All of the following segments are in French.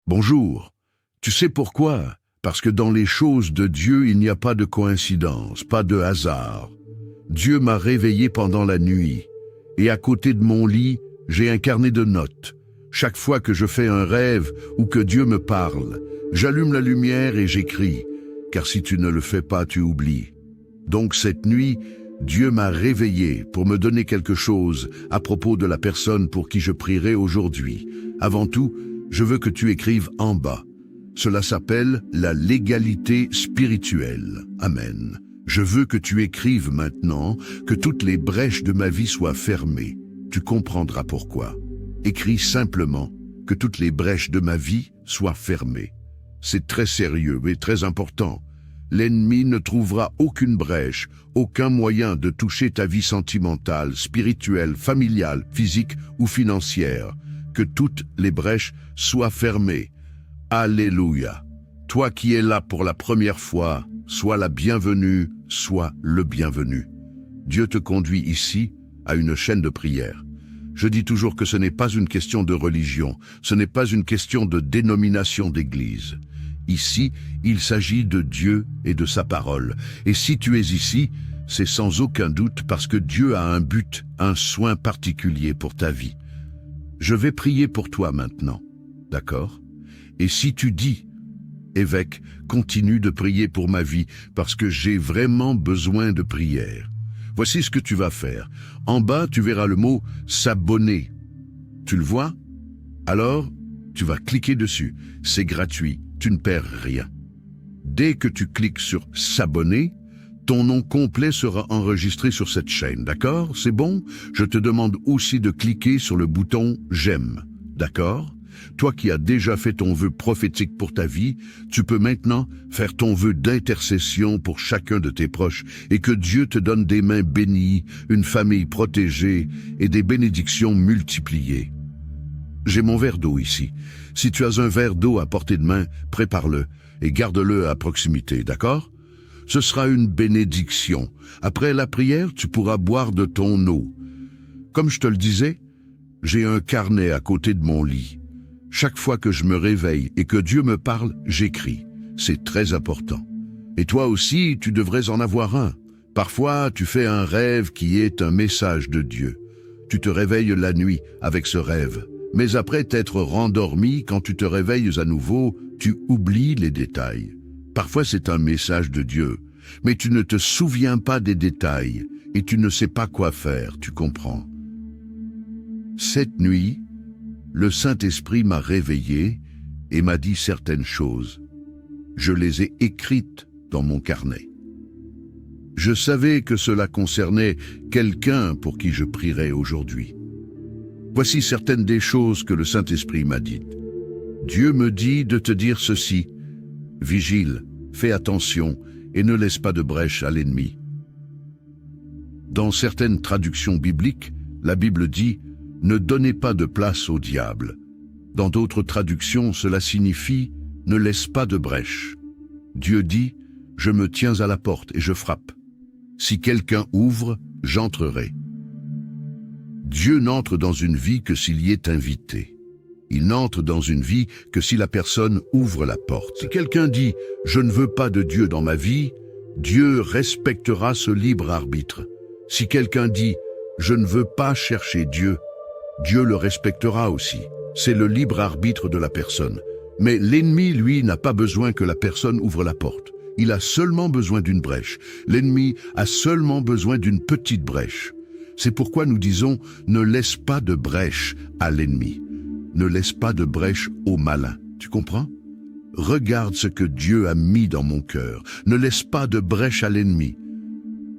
Bonjour. Tu sais pourquoi? Parce que dans les choses de Dieu, il n'y a pas de coïncidence, pas de hasard. Dieu m'a réveillé pendant la nuit, et à côté de mon lit, j'ai un carnet de notes. Chaque fois que je fais un rêve ou que Dieu me parle, j'allume la lumière et j'écris, car si tu ne le fais pas, tu oublies. Donc cette nuit, Dieu m'a réveillé pour me donner quelque chose à propos de la personne pour qui je prierai aujourd'hui. Avant tout, je veux que tu écrives en bas. Cela s'appelle la légalité spirituelle. Amen. Je veux que tu écrives maintenant que toutes les brèches de ma vie soient fermées. Tu comprendras pourquoi. Écris simplement que toutes les brèches de ma vie soient fermées. C'est très sérieux et très important. L'ennemi ne trouvera aucune brèche, aucun moyen de toucher ta vie sentimentale, spirituelle, familiale, physique ou financière. Que toutes les brèches soient fermées. Alléluia. Toi qui es là pour la première fois, sois la bienvenue, sois le bienvenu. Dieu te conduit ici à une chaîne de prière. Je dis toujours que ce n'est pas une question de religion, ce n'est pas une question de dénomination d'église. Ici, il s'agit de Dieu et de sa parole. Et si tu es ici, c'est sans aucun doute parce que Dieu a un but, un soin particulier pour ta vie. Je vais prier pour toi maintenant, d'accord? Et si tu dis, évêque, continue de prier pour ma vie parce que j'ai vraiment besoin de prière. Voici ce que tu vas faire. En bas, tu verras le mot « s'abonner ». Tu le vois? Alors, tu vas cliquer dessus. C'est gratuit, tu ne perds rien. Dès que tu cliques sur « s'abonner », ton nom complet sera enregistré sur cette chaîne, d'accord? C'est bon? Je te demande aussi de cliquer sur le bouton « j'aime », d'accord? Toi qui as déjà fait ton vœu prophétique pour ta vie, tu peux maintenant faire ton vœu d'intercession pour chacun de tes proches et que Dieu te donne des mains bénies, une famille protégée et des bénédictions multipliées. J'ai mon verre d'eau ici. Si tu as un verre d'eau à portée de main, prépare-le et garde-le à proximité, d'accord? Ce sera une bénédiction. Après la prière, tu pourras boire de ton eau. Comme je te le disais, j'ai un carnet à côté de mon lit. Chaque fois que je me réveille et que Dieu me parle, j'écris. C'est très important. Et toi aussi, tu devrais en avoir un. Parfois, tu fais un rêve qui est un message de Dieu. Tu te réveilles la nuit avec ce rêve. Mais après t'être rendormi, quand tu te réveilles à nouveau, tu oublies les détails. Parfois, c'est un message de Dieu. Mais tu ne te souviens pas des détails et tu ne sais pas quoi faire, tu comprends. Cette nuit, le Saint-Esprit m'a réveillé et m'a dit certaines choses. Je les ai écrites dans mon carnet. Je savais que cela concernait quelqu'un pour qui je prierais aujourd'hui. Voici certaines des choses que le Saint-Esprit m'a dites. Dieu me dit de te dire ceci. Vigile, fais attention et ne laisse pas de brèche à l'ennemi. Dans certaines traductions bibliques, la Bible dit « Ne donnez pas de place au diable ». Dans d'autres traductions, cela signifie « Ne laisse pas de brèche ». Dieu dit « Je me tiens à la porte et je frappe. Si quelqu'un ouvre, j'entrerai ». Dieu n'entre dans une vie que s'il y est invité. Il n'entre dans une vie que si la personne ouvre la porte. Si quelqu'un dit « Je ne veux pas de Dieu dans ma vie », Dieu respectera ce libre arbitre. Si quelqu'un dit « Je ne veux pas chercher Dieu », Dieu le respectera aussi. C'est le libre arbitre de la personne. Mais l'ennemi, lui, n'a pas besoin que la personne ouvre la porte. Il a seulement besoin d'une brèche. L'ennemi a seulement besoin d'une petite brèche. C'est pourquoi nous disons « Ne laisse pas de brèche à l'ennemi ». Ne laisse pas de brèche au malin. Tu comprends? Regarde ce que Dieu a mis dans mon cœur. Ne laisse pas de brèche à l'ennemi.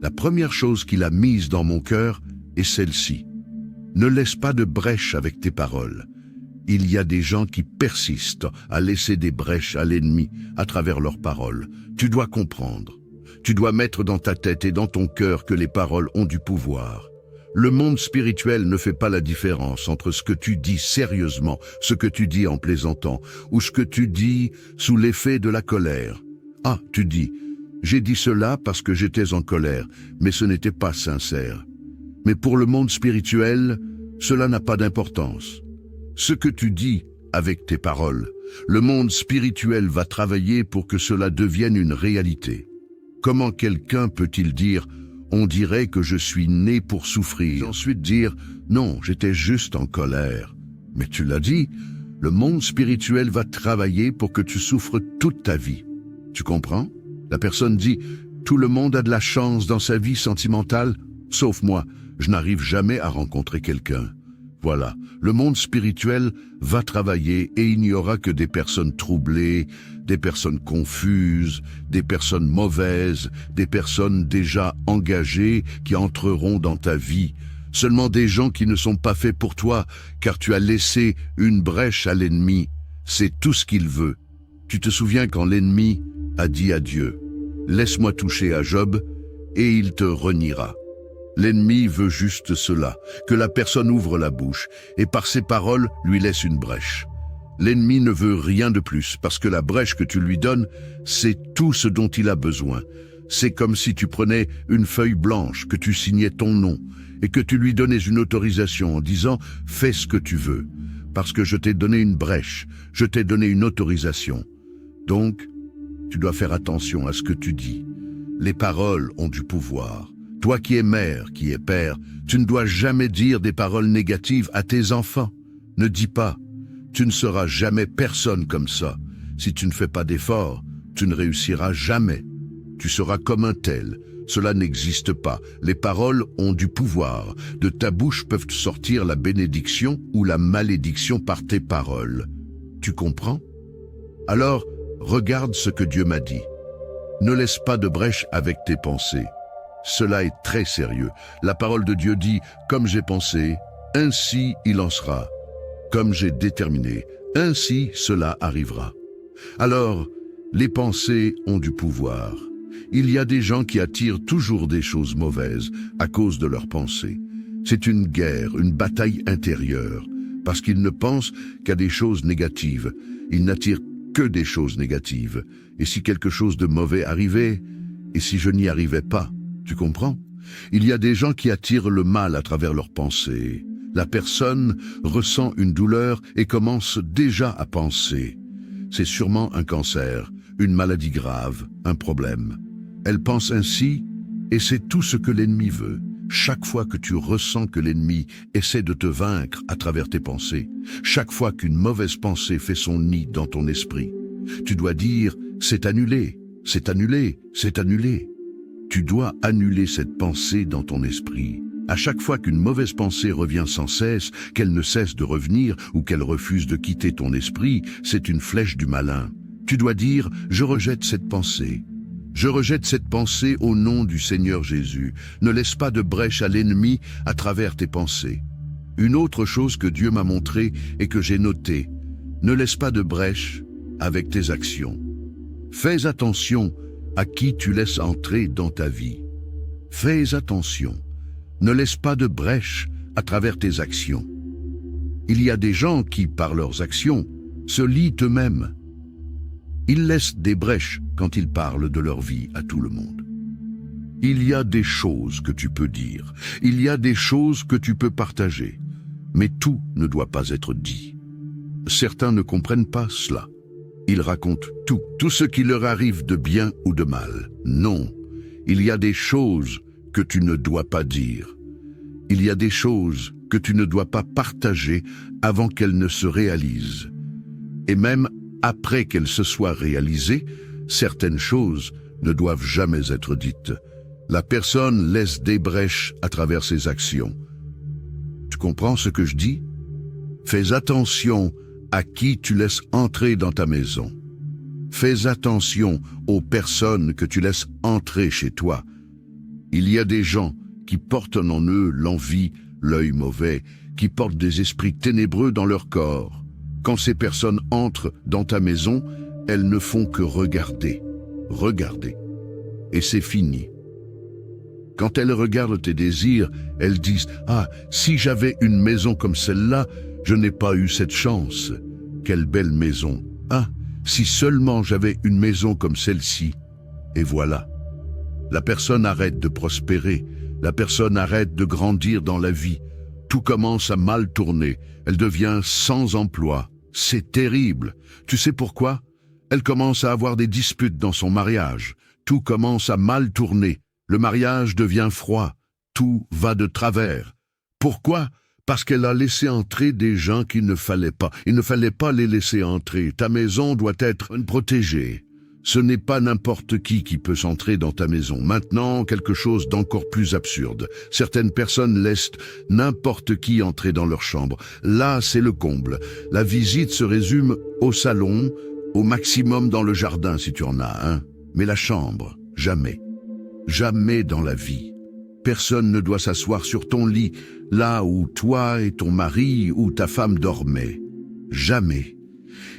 La première chose qu'il a mise dans mon cœur est celle-ci. Ne laisse pas de brèche avec tes paroles. Il y a des gens qui persistent à laisser des brèches à l'ennemi à travers leurs paroles. Tu dois comprendre. Tu dois mettre dans ta tête et dans ton cœur que les paroles ont du pouvoir. Le monde spirituel ne fait pas la différence entre ce que tu dis sérieusement, ce que tu dis en plaisantant, ou ce que tu dis sous l'effet de la colère. Ah, tu dis, j'ai dit cela parce que j'étais en colère, mais ce n'était pas sincère. Mais pour le monde spirituel, cela n'a pas d'importance. Ce que tu dis avec tes paroles, Le monde spirituel va travailler pour que cela devienne une réalité. Comment quelqu'un peut-il dire « on dirait que je suis né pour souffrir » et ensuite dire « non, j'étais juste en colère ». Mais tu l'as dit, le monde spirituel va travailler pour que tu souffres toute ta vie. Tu comprends? La personne dit « tout le monde a de la chance dans sa vie sentimentale, sauf moi, je n'arrive jamais à rencontrer quelqu'un ». Voilà, le monde spirituel va travailler et il n'y aura que des personnes troublées, des personnes confuses, des personnes mauvaises, des personnes déjà engagées qui entreront dans ta vie. Seulement des gens qui ne sont pas faits pour toi, car tu as laissé une brèche à l'ennemi. C'est tout ce qu'il veut. Tu te souviens quand l'ennemi a dit à Dieu, « Laisse-moi toucher à Job, et il te reniera ». L'ennemi veut juste cela, que la personne ouvre la bouche et par ses paroles lui laisse une brèche. L'ennemi ne veut rien de plus parce que la brèche que tu lui donnes, c'est tout ce dont il a besoin. C'est comme si tu prenais une feuille blanche, que tu signais ton nom et que tu lui donnais une autorisation en disant « fais ce que tu veux » parce que je t'ai donné une brèche, je t'ai donné une autorisation. Donc, tu dois faire attention à ce que tu dis. Les paroles ont du pouvoir. Toi qui es mère, qui es père, tu ne dois jamais dire des paroles négatives à tes enfants. Ne dis pas, tu ne seras jamais personne comme ça. Si tu ne fais pas d'efforts, tu ne réussiras jamais. Tu seras comme un tel. Cela n'existe pas. Les paroles ont du pouvoir. De ta bouche peuvent sortir la bénédiction ou la malédiction par tes paroles. Tu comprends? Alors, regarde ce que Dieu m'a dit. Ne laisse pas de brèche avec tes pensées. Cela est très sérieux. La parole de Dieu dit « Comme j'ai pensé, ainsi il en sera. Comme j'ai déterminé, ainsi cela arrivera. » Alors, les pensées ont du pouvoir. Il y a des gens qui attirent toujours des choses mauvaises à cause de leurs pensées. C'est une guerre, une bataille intérieure, parce qu'ils ne pensent qu'à des choses négatives. Ils n'attirent que des choses négatives. Et si quelque chose de mauvais arrivait, et si je n'y arrivais pas, tu comprends? Il y a des gens qui attirent le mal à travers leurs pensées. La personne ressent une douleur et commence déjà à penser. C'est sûrement un cancer, une maladie grave, un problème. Elle pense ainsi et c'est tout ce que l'ennemi veut. Chaque fois que tu ressens que l'ennemi essaie de te vaincre à travers tes pensées, chaque fois qu'une mauvaise pensée fait son nid dans ton esprit, tu dois dire « c'est annulé, c'est annulé, c'est annulé ». Tu dois annuler cette pensée dans ton esprit. À chaque fois qu'une mauvaise pensée revient sans cesse, qu'elle ne cesse de revenir ou qu'elle refuse de quitter ton esprit, c'est une flèche du malin. Tu dois dire « Je rejette cette pensée ». Je rejette cette pensée au nom du Seigneur Jésus. Ne laisse pas de brèche à l'ennemi à travers tes pensées. Une autre chose que Dieu m'a montrée et que j'ai notée, ne laisse pas de brèche avec tes actions. Fais attention à qui tu laisses entrer dans ta vie. Fais attention. Ne laisse pas de brèche à travers tes actions. Il y a des gens qui, par leurs actions, se lient eux-mêmes. Ils laissent des brèches quand ils parlent de leur vie à tout le monde. Il y a des choses que tu peux dire. Il y a des choses que tu peux partager. Mais tout ne doit pas être dit. Certains ne comprennent pas cela. Ils racontent tout ce qui leur arrive de bien ou de mal. Non, il y a des choses que tu ne dois pas dire. Il y a des choses que tu ne dois pas partager avant qu'elles ne se réalisent. Et même après qu'elles se soient réalisées, certaines choses ne doivent jamais être dites. La personne laisse des brèches à travers ses actions. Tu comprends ce que je dis? Fais attention à qui tu laisses entrer dans ta maison. Fais attention aux personnes que tu laisses entrer chez toi. Il y a des gens qui portent en eux l'envie, l'œil mauvais, qui portent des esprits ténébreux dans leur corps. Quand ces personnes entrent dans ta maison, elles ne font que regarder, regarder. Et c'est fini. Quand elles regardent tes désirs, elles disent « Ah, si j'avais une maison comme celle-là, je n'ai pas eu cette chance. Quelle belle maison. Ah, si seulement j'avais une maison comme celle-ci. » Et voilà. La personne arrête de prospérer. La personne arrête de grandir dans la vie. Tout commence à mal tourner. Elle devient sans emploi. C'est terrible. Tu sais pourquoi? Elle commence à avoir des disputes dans son mariage. Tout commence à mal tourner. Le mariage devient froid. Tout va de travers. Pourquoi? Parce qu'elle a laissé entrer des gens qu'il ne fallait pas. Il ne fallait pas les laisser entrer. Ta maison doit être protégée. Ce n'est pas n'importe qui peut s'entrer dans ta maison. Maintenant, quelque chose d'encore plus absurde. Certaines personnes laissent n'importe qui entrer dans leur chambre. Là, c'est le comble. La visite se résume au salon, au maximum dans le jardin si tu en as un. Mais la chambre, jamais. Jamais dans la vie. Personne ne doit s'asseoir sur ton lit, là où toi et ton mari ou ta femme dormaient. Jamais.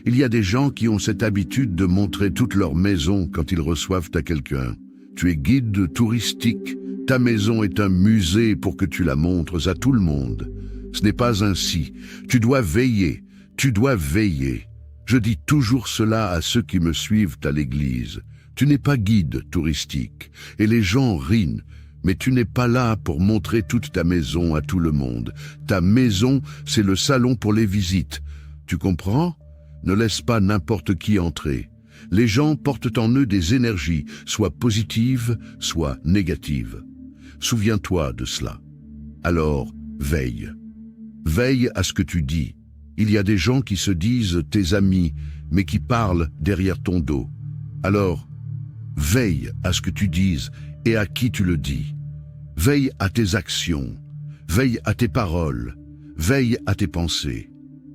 Il y a des gens qui ont cette habitude de montrer toute leur maison quand ils reçoivent à quelqu'un. Tu es guide touristique. Ta maison est un musée pour que tu la montres à tout le monde. Ce n'est pas ainsi. Tu dois veiller. Tu dois veiller. Je dis toujours cela à ceux qui me suivent à l'église. Tu n'es pas guide touristique. Et les gens rient. Mais tu n'es pas là pour montrer toute ta maison à tout le monde. Ta maison, c'est le salon pour les visites. Tu comprends? Ne laisse pas n'importe qui entrer. Les gens portent en eux des énergies, soit positives, soit négatives. Souviens-toi de cela. Alors, veille. Veille à ce que tu dis. Il y a des gens qui se disent tes amis, mais qui parlent derrière ton dos. Alors, veille à ce que tu dises et à qui tu le dis. Veille à tes actions. Veille à tes paroles. Veille à tes pensées.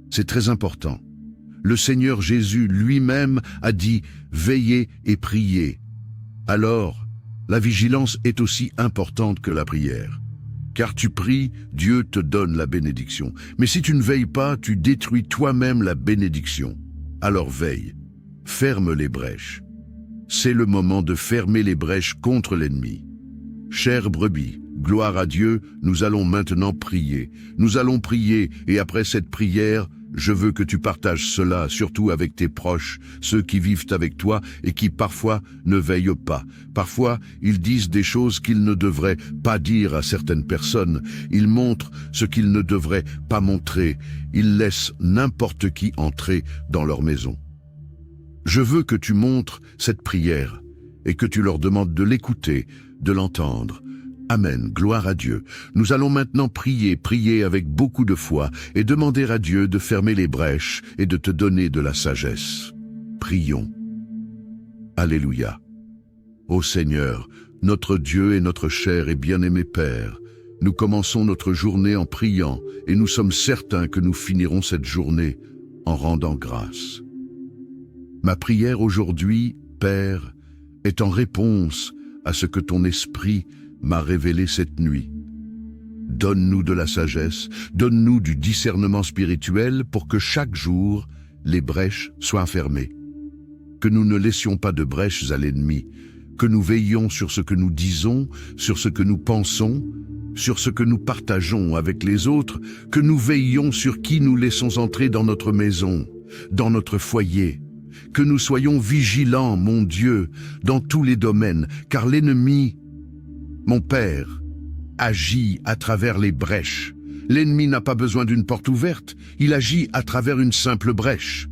C'est très important. Le Seigneur Jésus lui-même a dit « Veillez et priez ». Alors, la vigilance est aussi importante que la prière. Car tu pries, Dieu te donne la bénédiction. Mais si tu ne veilles pas, tu détruis toi-même la bénédiction. Alors veille, ferme les brèches. C'est le moment de fermer les brèches contre l'ennemi. Chère brebis, gloire à Dieu, nous allons maintenant prier. Nous allons prier et après cette prière, je veux que tu partages cela, surtout avec tes proches, ceux qui vivent avec toi et qui parfois ne veillent pas. Parfois, ils disent des choses qu'ils ne devraient pas dire à certaines personnes. Ils montrent ce qu'ils ne devraient pas montrer. Ils laissent n'importe qui entrer dans leur maison. Je veux que tu montres cette prière et que tu leur demandes de l'écouter, de l'entendre. Amen, gloire à Dieu. Nous allons maintenant prier avec beaucoup de foi et demander à Dieu de fermer les brèches et de te donner de la sagesse. Prions. Alléluia. Ô Seigneur, notre Dieu et notre cher et bien-aimé Père, nous commençons notre journée en priant et nous sommes certains que nous finirons cette journée en rendant grâce. Ma prière aujourd'hui, Père, est en réponse à ce que ton esprit m'a révélé cette nuit. Donne-nous de la sagesse, donne-nous du discernement spirituel pour que chaque jour, les brèches soient fermées. Que nous ne laissions pas de brèches à l'ennemi, que nous veillions sur ce que nous disons, sur ce que nous pensons, sur ce que nous partageons avec les autres, que nous veillions sur qui nous laissons entrer dans notre maison, dans notre foyer, que nous soyons vigilants, mon Dieu, dans tous les domaines, car l'ennemi, mon Père, agit à travers les brèches. L'ennemi n'a pas besoin d'une porte ouverte, il agit à travers une simple brèche.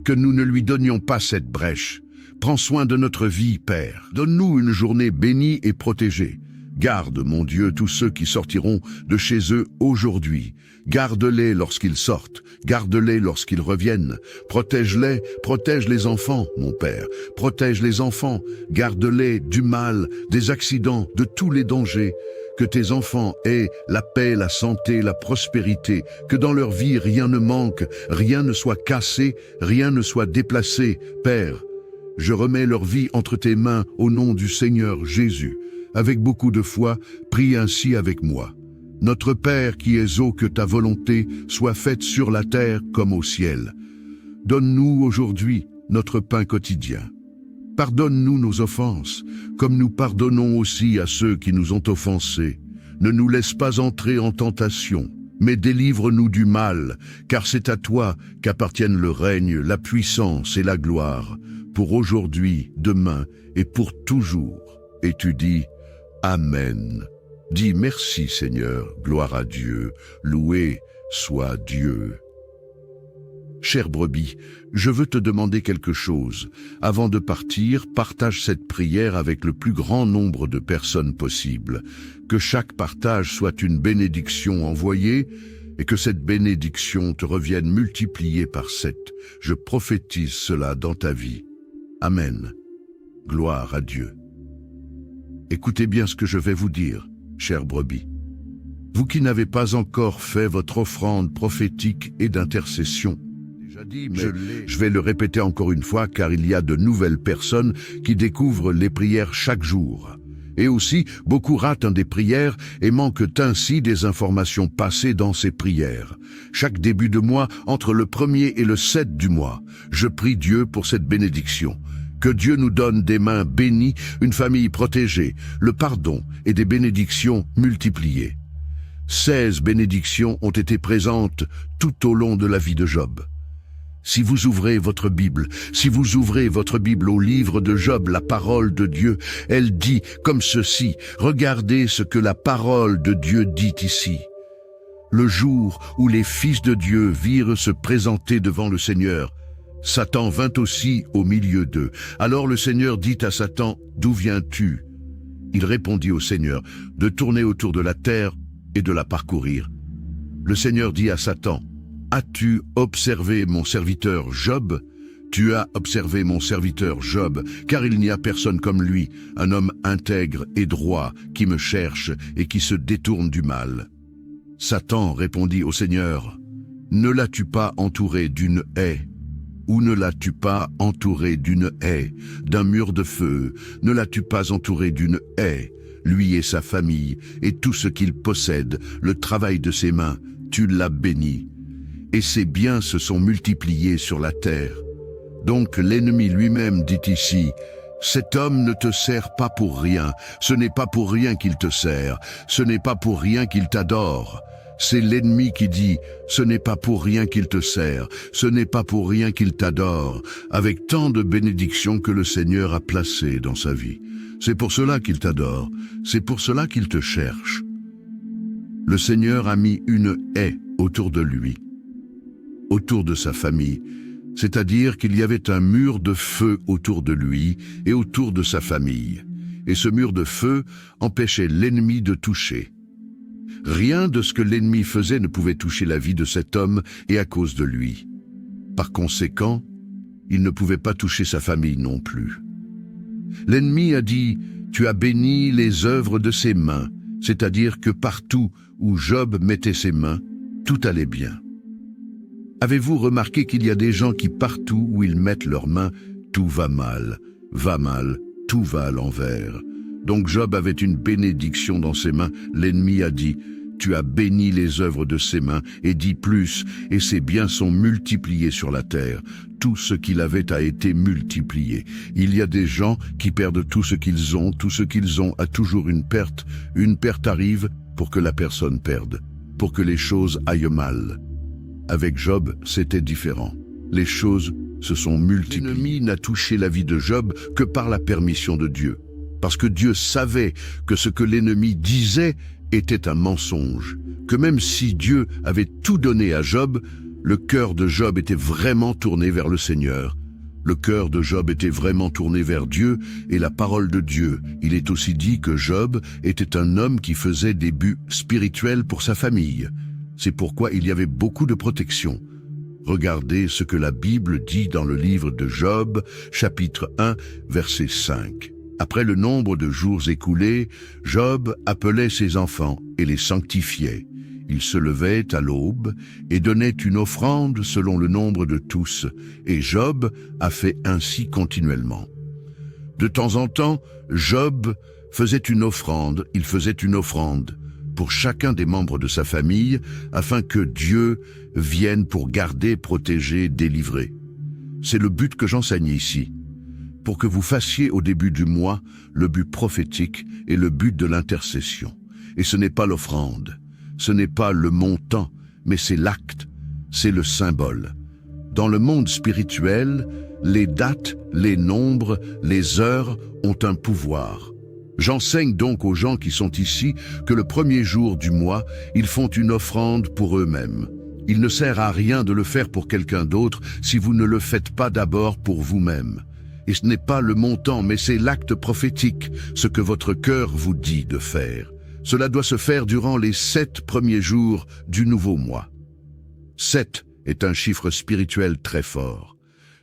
Que nous ne lui donnions pas cette brèche. Prends soin de notre vie, Père. Donne-nous une journée bénie et protégée. Garde, mon Dieu, tous ceux qui sortiront de chez eux aujourd'hui. Garde-les lorsqu'ils sortent, garde-les lorsqu'ils reviennent. Protège-les, protège les enfants, mon Père. Protège les enfants, garde-les du mal, des accidents, de tous les dangers. Que tes enfants aient la paix, la santé, la prospérité, que dans leur vie rien ne manque, rien ne soit cassé, rien ne soit déplacé. Père, je remets leur vie entre tes mains au nom du Seigneur Jésus. Avec beaucoup de foi, prie ainsi avec moi. Notre Père qui es haut, que ta volonté soit faite sur la terre comme au ciel. Donne-nous aujourd'hui notre pain quotidien. Pardonne-nous nos offenses, comme nous pardonnons aussi à ceux qui nous ont offensés. Ne nous laisse pas entrer en tentation, mais délivre-nous du mal, car c'est à toi qu'appartiennent le règne, la puissance et la gloire, pour aujourd'hui, demain et pour toujours. Et tu dis, Amen. Dis merci Seigneur, gloire à Dieu, loué soit Dieu. Chère brebis, je veux te demander quelque chose. Avant de partir, partage cette prière avec le plus grand nombre de personnes possible. Que chaque partage soit une bénédiction envoyée et que cette bénédiction te revienne multipliée par 7. Je prophétise cela dans ta vie. Amen. Gloire à Dieu. Écoutez bien ce que je vais vous dire, chère brebis. Vous qui n'avez pas encore fait votre offrande prophétique et d'intercession, je vais le répéter encore une fois car il y a de nouvelles personnes qui découvrent les prières chaque jour. Et aussi, beaucoup ratent des prières et manquent ainsi des informations passées dans ces prières. Chaque début de mois, entre le 1er et le 7 du mois, je prie Dieu pour cette bénédiction. Que Dieu nous donne des mains bénies, une famille protégée, le pardon et des bénédictions multipliées. 16 bénédictions ont été présentes tout au long de la vie de Job. Si vous ouvrez votre Bible au livre de Job, la parole de Dieu, elle dit comme ceci, regardez ce que la parole de Dieu dit ici. Le jour où les fils de Dieu virent se présenter devant le Seigneur, Satan vint aussi au milieu d'eux. Alors le Seigneur dit à Satan, d'où viens-tu? Il répondit au Seigneur, de tourner autour de la terre et de la parcourir. Le Seigneur dit à Satan, as-tu observé mon serviteur Job? Tu as observé mon serviteur Job, car il n'y a personne comme lui, un homme intègre et droit, qui me cherche et qui se détourne du mal. Satan répondit au Seigneur, ne l'as-tu pas entouré d'une haie? Ou ne l'as-tu pas entouré d'une haie, d'un mur de feu? Ne l'as-tu pas entouré d'une haie? Lui et sa famille, et tout ce qu'il possède, le travail de ses mains, tu l'as béni. Et ses biens se sont multipliés sur la terre. Donc l'ennemi lui-même dit ici, cet homme ne te sert pas pour rien, ce n'est pas pour rien qu'il te sert, ce n'est pas pour rien qu'il t'adore. C'est l'ennemi qui dit, ce n'est pas pour rien qu'il te sert, ce n'est pas pour rien qu'il t'adore, avec tant de bénédictions que le Seigneur a placées dans sa vie. C'est pour cela qu'il t'adore, c'est pour cela qu'il te cherche. Le Seigneur a mis une haie autour de lui, autour de sa famille, c'est-à-dire qu'il y avait un mur de feu autour de lui et autour de sa famille. Et ce mur de feu empêchait l'ennemi de toucher. Rien de ce que l'ennemi faisait ne pouvait toucher la vie de cet homme et à cause de lui. Par conséquent, il ne pouvait pas toucher sa famille non plus. L'ennemi a dit, tu as béni les œuvres de ses mains, c'est-à-dire que partout où Job mettait ses mains, tout allait bien. Avez-vous remarqué qu'il y a des gens qui partout où ils mettent leurs mains, tout va mal, tout va à l'envers. Donc Job avait une bénédiction dans ses mains. L'ennemi a dit, tu as béni les œuvres de ses mains, et dit plus, et ses biens sont multipliés sur la terre. Tout ce qu'il avait a été multiplié. Il y a des gens qui perdent tout ce qu'ils ont a toujours une perte. Une perte arrive pour que la personne perde, pour que les choses aillent mal. Avec Job, c'était différent. Les choses se sont multipliées. L'ennemi n'a touché la vie de Job que par la permission de Dieu. Parce que Dieu savait que ce que l'ennemi disait était un mensonge, que même si Dieu avait tout donné à Job, le cœur de Job était vraiment tourné vers le Seigneur. Le cœur de Job était vraiment tourné vers Dieu et la parole de Dieu. Il est aussi dit que Job était un homme qui faisait des buts spirituels pour sa famille. C'est pourquoi il y avait beaucoup de protection. Regardez ce que la Bible dit dans le livre de Job, chapitre 1, verset 5. Après le nombre de jours écoulés, Job appelait ses enfants et les sanctifiait. Il se levait à l'aube et donnait une offrande selon le nombre de tous, et Job a fait ainsi continuellement. De temps en temps, Job faisait une offrande, il faisait une offrande pour chacun des membres de sa famille, afin que Dieu vienne pour garder, protéger, délivrer. C'est le but que j'enseigne ici. Pour que vous fassiez au début du mois le but prophétique et le but de l'intercession. Et ce n'est pas l'offrande, ce n'est pas le montant, mais c'est l'acte, c'est le symbole. Dans le monde spirituel, les dates, les nombres, les heures ont un pouvoir. J'enseigne donc aux gens qui sont ici que le premier jour du mois, ils font une offrande pour eux-mêmes. Il ne sert à rien de le faire pour quelqu'un d'autre si vous ne le faites pas d'abord pour vous-même. Et ce n'est pas le montant, mais c'est l'acte prophétique, ce que votre cœur vous dit de faire. Cela doit se faire durant les 7 premiers jours du nouveau mois. 7 est un chiffre spirituel très fort.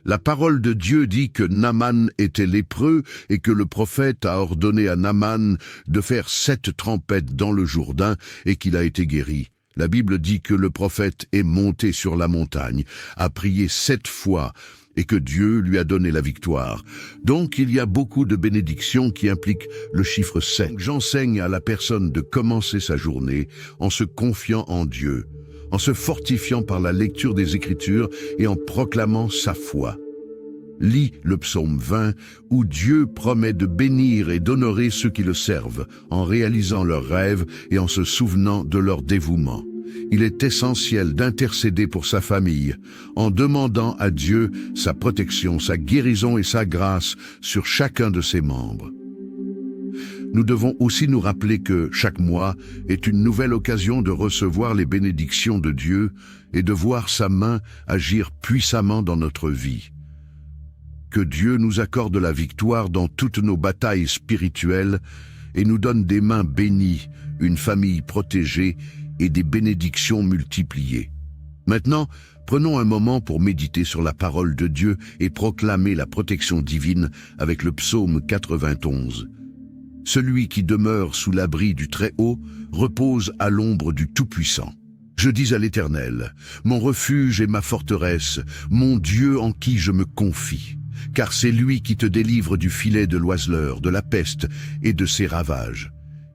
La parole de Dieu dit que Naaman était lépreux et que le prophète a ordonné à Naaman de faire 7 trempettes dans le Jourdain et qu'il a été guéri. La Bible dit que le prophète est monté sur la montagne, a prié 7 fois et que Dieu lui a donné la victoire. Donc il y a beaucoup de bénédictions qui impliquent le chiffre 7. J'enseigne à la personne de commencer sa journée en se confiant en Dieu, en se fortifiant par la lecture des Écritures et en proclamant sa foi. Lis le psaume 20 où Dieu promet de bénir et d'honorer ceux qui le servent en réalisant leurs rêves et en se souvenant de leur dévouement. Il est essentiel d'intercéder pour sa famille en demandant à Dieu sa protection, sa guérison et sa grâce sur chacun de ses membres. Nous devons aussi nous rappeler que chaque mois est une nouvelle occasion de recevoir les bénédictions de Dieu et de voir sa main agir puissamment dans notre vie. Que Dieu nous accorde la victoire dans toutes nos batailles spirituelles et nous donne des mains bénies, une famille protégée et des bénédictions multipliées. Maintenant, prenons un moment pour méditer sur la parole de Dieu et proclamer la protection divine avec le psaume 91. Celui qui demeure sous l'abri du Très-Haut repose à l'ombre du Tout-Puissant. Je dis à l'Éternel, mon refuge et ma forteresse, mon Dieu en qui je me confie. Car c'est lui qui te délivre du filet de l'oiseleur, de la peste et de ses ravages.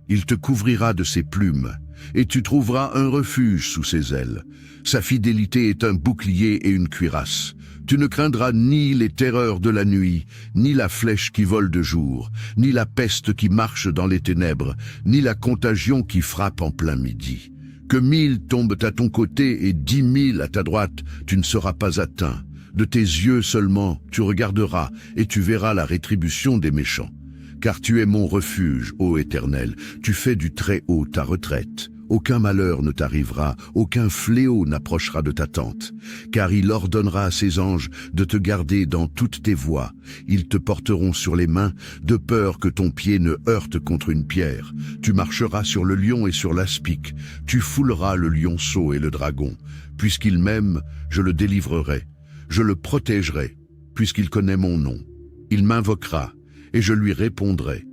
Il te couvrira de ses plumes, et tu trouveras un refuge sous ses ailes. Sa fidélité est un bouclier et une cuirasse. Tu ne craindras ni les terreurs de la nuit, ni la flèche qui vole de jour, ni la peste qui marche dans les ténèbres, ni la contagion qui frappe en plein midi. Que 1000 tombent à ton côté et 10 000 à ta droite, tu ne seras pas atteint. De tes yeux seulement, tu regarderas et tu verras la rétribution des méchants. Car tu es mon refuge, ô Éternel, tu fais du Très-Haut ta retraite. Aucun malheur ne t'arrivera, aucun fléau n'approchera de ta tente. Car il ordonnera à ses anges de te garder dans toutes tes voies. Ils te porteront sur les mains, de peur que ton pied ne heurte contre une pierre. Tu marcheras sur le lion et sur l'aspic. Tu fouleras le lionceau et le dragon. Puisqu'il m'aime, je le délivrerai. Je le protégerai, puisqu'il connaît mon nom. Il m'invoquera, et je lui répondrai.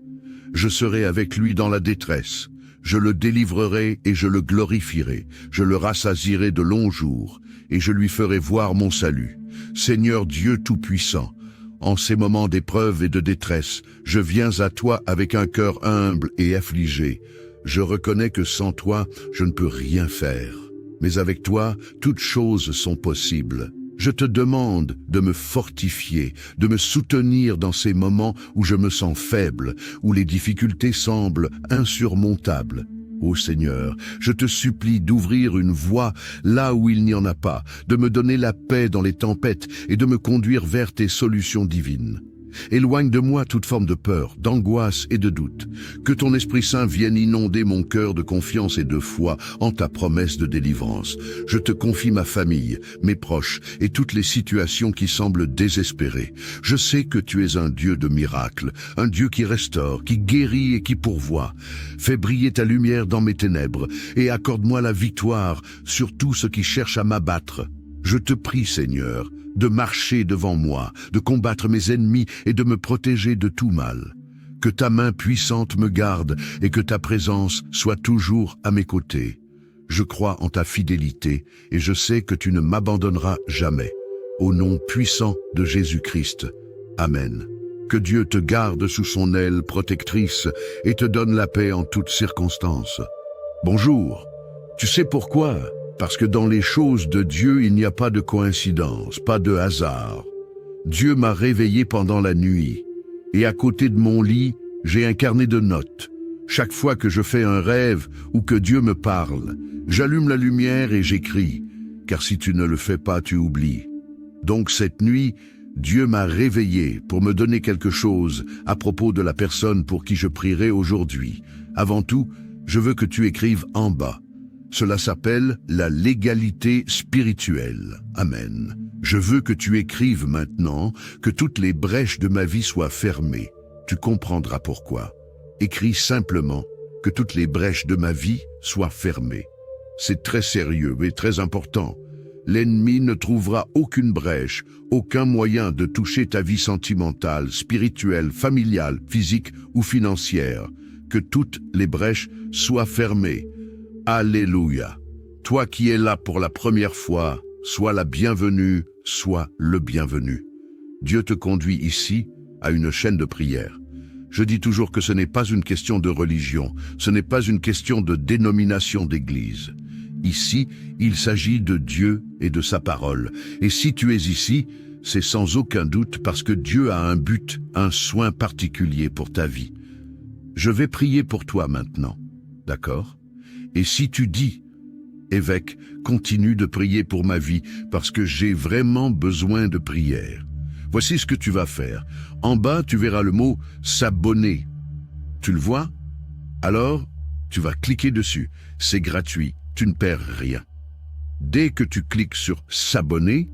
Je serai avec lui dans la détresse. Je le délivrerai et je le glorifierai. Je le rassasierai de longs jours, et je lui ferai voir mon salut. Seigneur Dieu Tout-Puissant, en ces moments d'épreuve et de détresse, je viens à toi avec un cœur humble et affligé. Je reconnais que sans toi, je ne peux rien faire. Mais avec toi, toutes choses sont possibles. Je te demande de me fortifier, de me soutenir dans ces moments où je me sens faible, où les difficultés semblent insurmontables. Ô Seigneur, je te supplie d'ouvrir une voie là où il n'y en a pas, de me donner la paix dans les tempêtes et de me conduire vers tes solutions divines. Éloigne de moi toute forme de peur, d'angoisse et de doute. Que ton Esprit Saint vienne inonder mon cœur de confiance et de foi en ta promesse de délivrance. Je te confie ma famille, mes proches et toutes les situations qui semblent désespérées. Je sais que tu es un Dieu de miracles, un Dieu qui restaure, qui guérit et qui pourvoit. Fais briller ta lumière dans mes ténèbres et accorde-moi la victoire sur tout ce qui cherche à m'abattre. Je te prie, Seigneur, de marcher devant moi, de combattre mes ennemis et de me protéger de tout mal. Que ta main puissante me garde et que ta présence soit toujours à mes côtés. Je crois en ta fidélité et je sais que tu ne m'abandonneras jamais. Au nom puissant de Jésus-Christ. Amen. Que Dieu te garde sous son aile protectrice et te donne la paix en toutes circonstances. Bonjour. Tu sais pourquoi ? Parce que dans les choses de Dieu, il n'y a pas de coïncidence, pas de hasard. Dieu m'a réveillé pendant la nuit, et à côté de mon lit, j'ai un carnet de notes. Chaque fois que je fais un rêve ou que Dieu me parle, j'allume la lumière et j'écris, car si tu ne le fais pas, tu oublies. Donc cette nuit, Dieu m'a réveillé pour me donner quelque chose à propos de la personne pour qui je prierai aujourd'hui. Avant tout, je veux que tu écrives en bas. Cela s'appelle la légalité spirituelle. Amen. Je veux que tu écrives maintenant que toutes les brèches de ma vie soient fermées. Tu comprendras pourquoi. Écris simplement que toutes les brèches de ma vie soient fermées. C'est très sérieux et très important. L'ennemi ne trouvera aucune brèche, aucun moyen de toucher ta vie sentimentale, spirituelle, familiale, physique ou financière. Que toutes les brèches soient fermées. Alléluia. Toi qui es là pour la première fois, sois la bienvenue, sois le bienvenu. Dieu te conduit ici à une chaîne de prière. Je dis toujours que ce n'est pas une question de religion, ce n'est pas une question de dénomination d'église. Ici, il s'agit de Dieu et de sa parole. Et si tu es ici, c'est sans aucun doute parce que Dieu a un but, un soin particulier pour ta vie. Je vais prier pour toi maintenant, d'accord? Et si tu dis, évêque, continue de prier pour ma vie parce que j'ai vraiment besoin de prière. Voici ce que tu vas faire. En bas, tu verras le mot « s'abonner ». Tu le vois? Alors, tu vas cliquer dessus. C'est gratuit, tu ne perds rien. Dès que tu cliques sur « s'abonner »,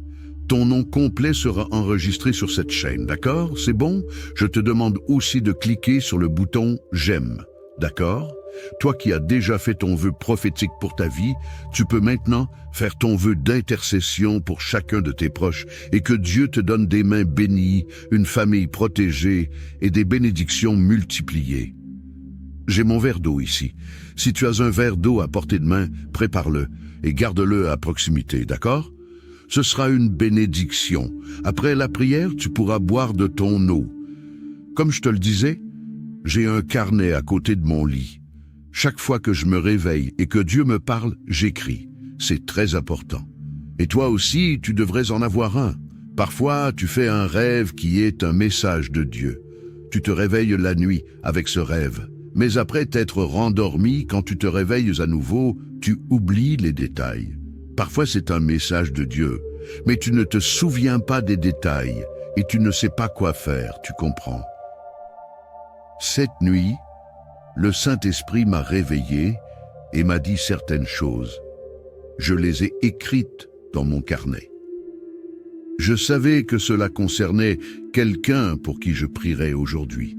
ton nom complet sera enregistré sur cette chaîne, d'accord? C'est bon? Je te demande aussi de cliquer sur le bouton « j'aime », d'accord? Toi qui as déjà fait ton vœu prophétique pour ta vie, tu peux maintenant faire ton vœu d'intercession pour chacun de tes proches et que Dieu te donne des mains bénies, une famille protégée et des bénédictions multipliées. J'ai mon verre d'eau ici. Si tu as un verre d'eau à portée de main, prépare-le et garde-le à proximité, d'accord? Ce sera une bénédiction. Après la prière, tu pourras boire de ton eau. Comme je te le disais, j'ai un carnet à côté de mon lit. Chaque fois que je me réveille et que Dieu me parle, j'écris. C'est très important. Et toi aussi, tu devrais en avoir un. Parfois, tu fais un rêve qui est un message de Dieu. Tu te réveilles la nuit avec ce rêve. Mais après t'être rendormi, quand tu te réveilles à nouveau, tu oublies les détails. Parfois, c'est un message de Dieu. Mais tu ne te souviens pas des détails et tu ne sais pas quoi faire, tu comprends. Cette nuit, le Saint-Esprit m'a réveillé et m'a dit certaines choses. Je les ai écrites dans mon carnet. Je savais que cela concernait quelqu'un pour qui je prierais aujourd'hui.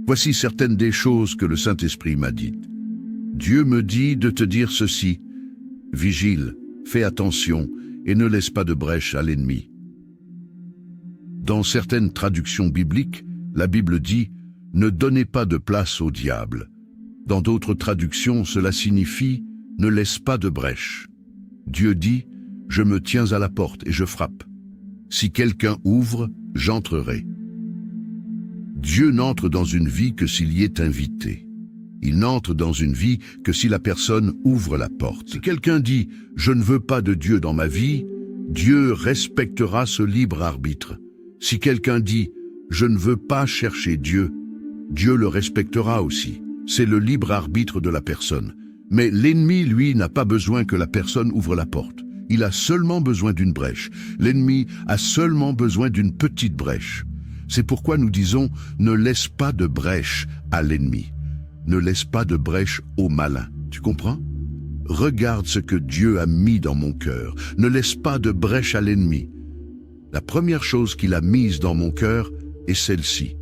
Voici certaines des choses que le Saint-Esprit m'a dites. Dieu me dit de te dire ceci. Vigile, fais attention et ne laisse pas de brèche à l'ennemi. Dans certaines traductions bibliques, la Bible dit « Ne donnez pas de place au diable ». Dans d'autres traductions, cela signifie « Ne laisse pas de brèche ». Dieu dit « Je me tiens à la porte et je frappe. Si quelqu'un ouvre, j'entrerai ». Dieu n'entre dans une vie que s'il y est invité. Il n'entre dans une vie que si la personne ouvre la porte. Si quelqu'un dit « Je ne veux pas de Dieu dans ma vie », Dieu respectera ce libre arbitre. Si quelqu'un dit « Je ne veux pas chercher Dieu », Dieu le respectera aussi. C'est le libre arbitre de la personne. Mais l'ennemi, lui, n'a pas besoin que la personne ouvre la porte. Il a seulement besoin d'une brèche. L'ennemi a seulement besoin d'une petite brèche. C'est pourquoi nous disons « Ne laisse pas de brèche à l'ennemi ». Ne laisse pas de brèche au malin. Tu comprends? Regarde ce que Dieu a mis dans mon cœur. Ne laisse pas de brèche à l'ennemi. La première chose qu'il a mise dans mon cœur est celle-ci.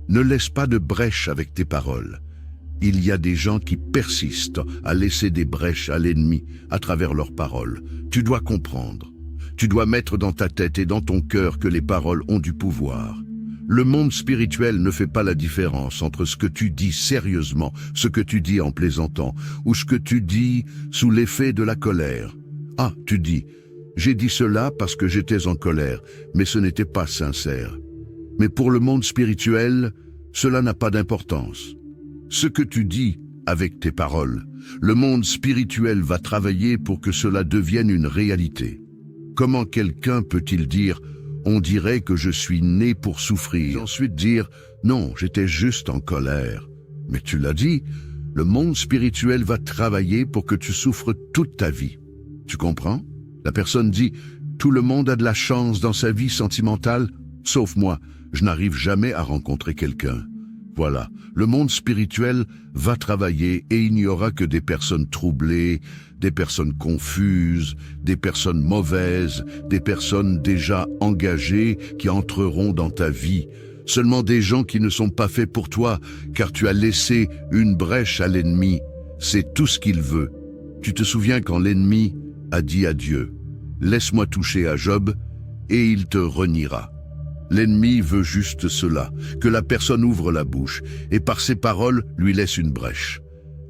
Ne laisse pas de brèche avec tes paroles. Il y a des gens qui persistent à laisser des brèches à l'ennemi à travers leurs paroles. Tu dois comprendre. Tu dois mettre dans ta tête et dans ton cœur que les paroles ont du pouvoir. Le monde spirituel ne fait pas la différence entre ce que tu dis sérieusement, ce que tu dis en plaisantant, ou ce que tu dis sous l'effet de la colère. Ah, tu dis, j'ai dit cela parce que j'étais en colère, mais ce n'était pas sincère. Mais pour le monde spirituel, cela n'a pas d'importance. Ce que tu dis avec tes paroles, le monde spirituel va travailler pour que cela devienne une réalité. Comment quelqu'un peut-il dire « On dirait que je suis né pour souffrir » et ensuite dire « Non, j'étais juste en colère ». Mais tu l'as dit, le monde spirituel va travailler pour que tu souffres toute ta vie. Tu comprends? La personne dit « Tout le monde a de la chance dans sa vie sentimentale, sauf moi, je n'arrive jamais à rencontrer quelqu'un ». Voilà, le monde spirituel va travailler et il n'y aura que des personnes troublées, des personnes confuses, des personnes mauvaises, des personnes déjà engagées qui entreront dans ta vie. Seulement des gens qui ne sont pas faits pour toi, car tu as laissé une brèche à l'ennemi. C'est tout ce qu'il veut. Tu te souviens quand l'ennemi a dit à Dieu, « Laisse-moi toucher à Job, et il te reniera. » L'ennemi veut juste cela, que la personne ouvre la bouche, et par ses paroles lui laisse une brèche.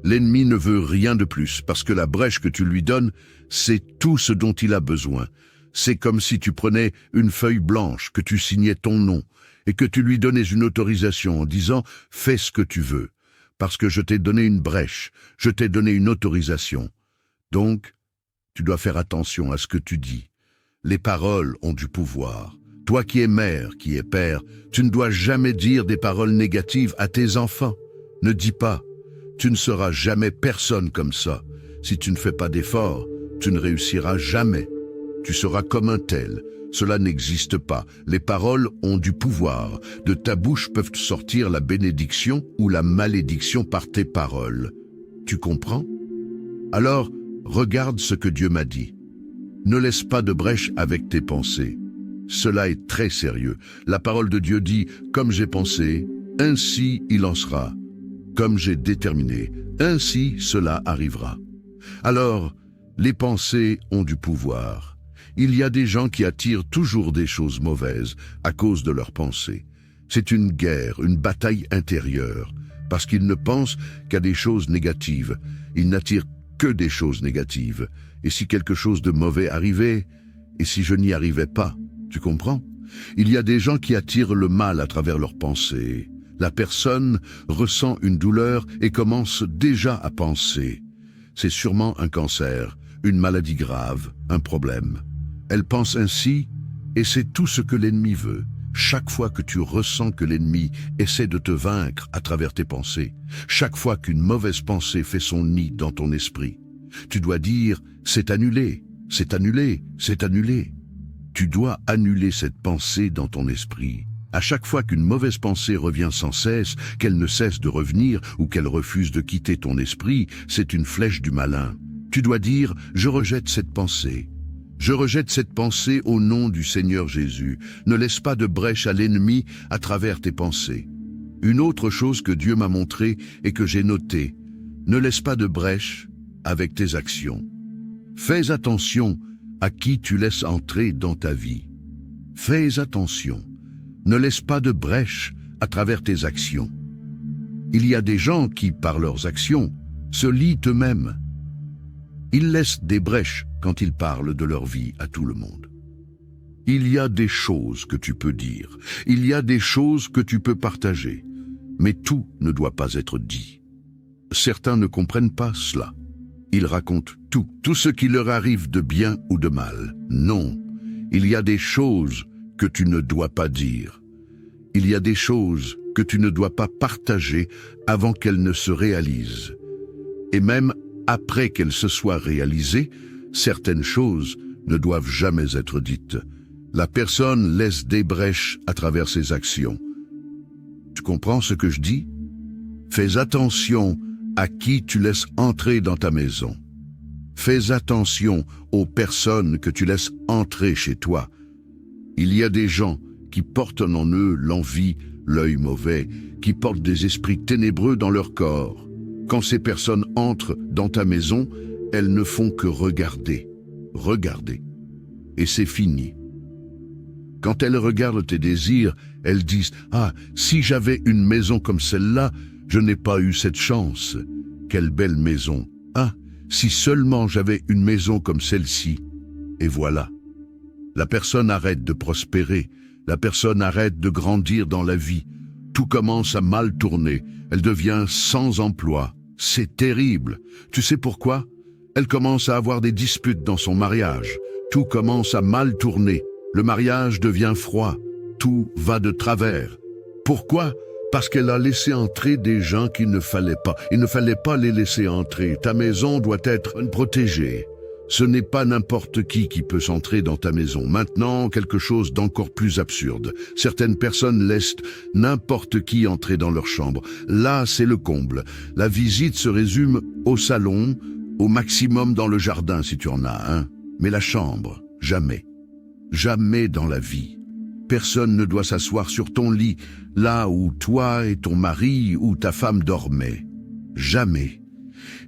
L'ennemi ne veut rien de plus, parce que la brèche que tu lui donnes, c'est tout ce dont il a besoin. C'est comme si tu prenais une feuille blanche, que tu signais ton nom, et que tu lui donnais une autorisation en disant « Fais ce que tu veux », parce que je t'ai donné une brèche, je t'ai donné une autorisation. Donc, tu dois faire attention à ce que tu dis. Les paroles ont du pouvoir. Toi qui es mère, qui es père, tu ne dois jamais dire des paroles négatives à tes enfants. Ne dis pas « Tu ne seras jamais personne comme ça. Si tu ne fais pas d'efforts, tu ne réussiras jamais. Tu seras comme un tel. » Cela n'existe pas. Les paroles ont du pouvoir. De ta bouche peuvent sortir la bénédiction ou la malédiction par tes paroles. Tu comprends? Alors, regarde ce que Dieu m'a dit. Ne laisse pas de brèche avec tes pensées. Cela est très sérieux. La parole de Dieu dit « Comme j'ai pensé, ainsi il en sera. Comme j'ai déterminé, ainsi cela arrivera. » Alors, les pensées ont du pouvoir. Il y a des gens qui attirent toujours des choses mauvaises à cause de leurs pensées. C'est une guerre, une bataille intérieure, parce qu'ils ne pensent qu'à des choses négatives. Ils n'attirent que des choses négatives. Et si quelque chose de mauvais arrivait, et si je n'y arrivais pas, tu comprends? Il y a des gens qui attirent le mal à travers leurs pensées. La personne ressent une douleur et commence déjà à penser. C'est sûrement un cancer, une maladie grave, un problème. Elle pense ainsi, et c'est tout ce que l'ennemi veut. Chaque fois que tu ressens que l'ennemi essaie de te vaincre à travers tes pensées, chaque fois qu'une mauvaise pensée fait son nid dans ton esprit, tu dois dire « c'est annulé, c'est annulé, c'est annulé ». Tu dois annuler cette pensée dans ton esprit. À chaque fois qu'une mauvaise pensée revient sans cesse, qu'elle ne cesse de revenir ou qu'elle refuse de quitter ton esprit, c'est une flèche du malin. Tu dois dire « je rejette cette pensée ». Je rejette cette pensée au nom du Seigneur Jésus. Ne laisse pas de brèche à l'ennemi à travers tes pensées. Une autre chose que Dieu m'a montrée et que j'ai notée, ne laisse pas de brèche avec tes actions. Fais attention à qui tu laisses entrer dans ta vie. Fais attention. Ne laisse pas de brèche à travers tes actions. Il y a des gens qui, par leurs actions, se lient eux-mêmes. Ils laissent des brèches quand ils parlent de leur vie à tout le monde. Il y a des choses que tu peux dire, il y a des choses que tu peux partager, mais tout ne doit pas être dit. Certains ne comprennent pas cela. Ils racontent tout ce qui leur arrive de bien ou de mal. Non, il y a des choses que tu ne dois pas dire. Il y a des choses que tu ne dois pas partager avant qu'elles ne se réalisent. Et même après qu'elles se soient réalisées, certaines choses ne doivent jamais être dites. La personne laisse des brèches à travers ses actions. Tu comprends ce que je dis? Fais attention à qui tu laisses entrer dans ta maison. Fais attention aux personnes que tu laisses entrer chez toi. Il y a des gens qui portent en eux l'envie, l'œil mauvais, qui portent des esprits ténébreux dans leur corps. Quand ces personnes entrent dans ta maison, elles ne font que regarder. Regarder. Et c'est fini. Quand elles regardent tes désirs, elles disent « Ah, si j'avais une maison comme celle-là, je n'ai pas eu cette chance. Quelle belle maison. Ah, si seulement j'avais une maison comme celle-ci. » Et voilà. La personne arrête de prospérer. La personne arrête de grandir dans la vie. Tout commence à mal tourner. Elle devient sans emploi. C'est terrible. Tu sais pourquoi? Elle commence à avoir des disputes dans son mariage. Tout commence à mal tourner. Le mariage devient froid. Tout va de travers. Pourquoi? Parce qu'elle a laissé entrer des gens qu'il ne fallait pas. Il ne fallait pas les laisser entrer. Ta maison doit être protégée. Ce n'est pas n'importe qui peut s'entrer dans ta maison. Maintenant, quelque chose d'encore plus absurde. Certaines personnes laissent n'importe qui entrer dans leur chambre. Là, c'est le comble. La visite se résume au salon, au maximum dans le jardin si tu en as un. Mais la chambre, jamais. Jamais dans la vie. Personne ne doit s'asseoir sur ton lit, là où toi et ton mari ou ta femme dormaient. Jamais.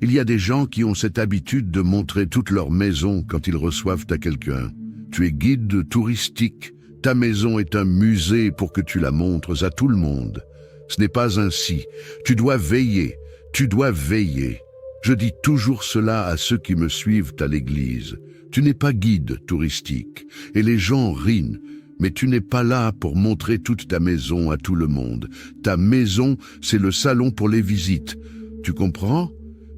Il y a des gens qui ont cette habitude de montrer toute leur maison quand ils reçoivent à quelqu'un. Tu es guide touristique. Ta maison est un musée pour que tu la montres à tout le monde. Ce n'est pas ainsi. Tu dois veiller. Tu dois veiller. Je dis toujours cela à ceux qui me suivent à l'église. Tu n'es pas guide touristique. Et les gens rient. Mais tu n'es pas là pour montrer toute ta maison à tout le monde. Ta maison, c'est le salon pour les visites. Tu comprends ?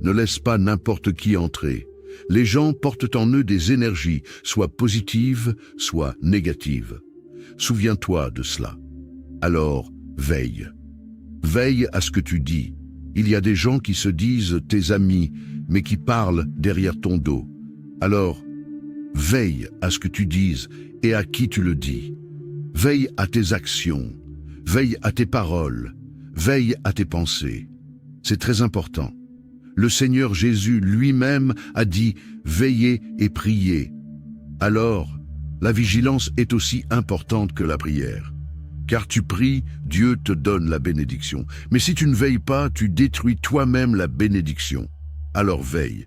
Ne laisse pas n'importe qui entrer. Les gens portent en eux des énergies, soit positives, soit négatives. Souviens-toi de cela. Alors, veille. Veille à ce que tu dis. Il y a des gens qui se disent tes amis, mais qui parlent derrière ton dos. Alors, veille à ce que tu dises et à qui tu le dis. Veille à tes actions. Veille à tes paroles. Veille à tes pensées. C'est très important. Le Seigneur Jésus lui-même a dit « Veillez et priez ». Alors, la vigilance est aussi importante que la prière. Car tu pries, Dieu te donne la bénédiction. Mais si tu ne veilles pas, tu détruis toi-même la bénédiction. Alors veille,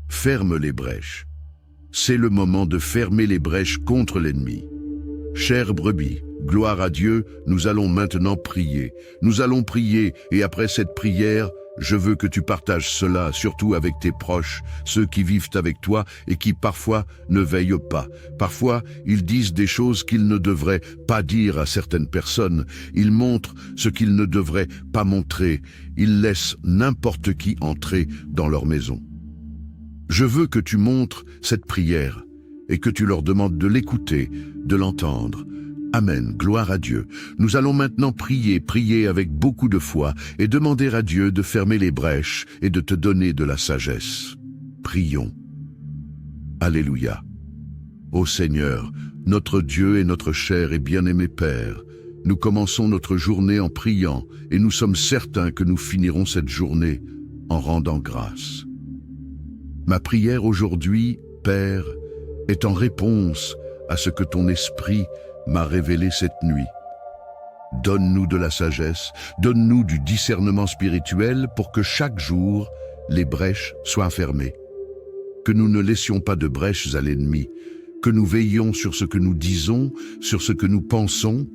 ferme les brèches. C'est le moment de fermer les brèches contre l'ennemi. Chère brebis, gloire à Dieu, nous allons maintenant prier. Nous allons prier et après cette prière, je veux que tu partages cela, surtout avec tes proches, ceux qui vivent avec toi et qui parfois ne veillent pas. Parfois, ils disent des choses qu'ils ne devraient pas dire à certaines personnes. Ils montrent ce qu'ils ne devraient pas montrer. Ils laissent n'importe qui entrer dans leur maison. Je veux que tu montres cette prière et que tu leur demandes de l'écouter, de l'entendre. Amen, gloire à Dieu. Nous allons maintenant prier avec beaucoup de foi et demander à Dieu de fermer les brèches et de te donner de la sagesse. Prions. Alléluia. Ô Seigneur, notre Dieu et notre cher et bien-aimé Père, nous commençons notre journée en priant et nous sommes certains que nous finirons cette journée en rendant grâce. Ma prière aujourd'hui, Père, est en réponse à ce que ton esprit m'a révélé cette nuit. Donne-nous de la sagesse, donne-nous du discernement spirituel pour que chaque jour, les brèches soient fermées. Que nous ne laissions pas de brèches à l'ennemi, que nous veillions sur ce que nous disons, sur ce que nous pensons,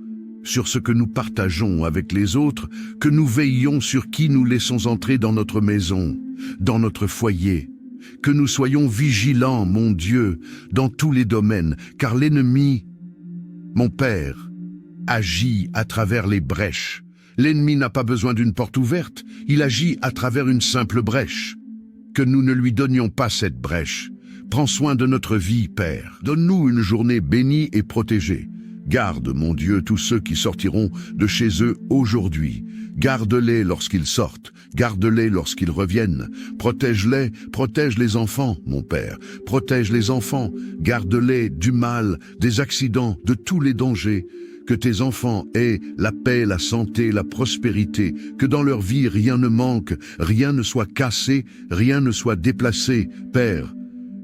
sur ce que nous partageons avec les autres, que nous veillions sur qui nous laissons entrer dans notre maison, dans notre foyer, que nous soyons vigilants, mon Dieu, dans tous les domaines, car l'ennemi, mon Père, agit à travers les brèches. L'ennemi n'a pas besoin d'une porte ouverte, il agit à travers une simple brèche. Que nous ne lui donnions pas cette brèche. Prends soin de notre vie, Père. Donne-nous une journée bénie et protégée. Garde, mon Dieu, tous ceux qui sortiront de chez eux aujourd'hui. Garde-les lorsqu'ils sortent, garde-les lorsqu'ils reviennent. Protège-les, protège les enfants, mon Père. Protège les enfants, garde-les du mal, des accidents, de tous les dangers. Que tes enfants aient la paix, la santé, la prospérité, que dans leur vie rien ne manque, rien ne soit cassé, rien ne soit déplacé. Père,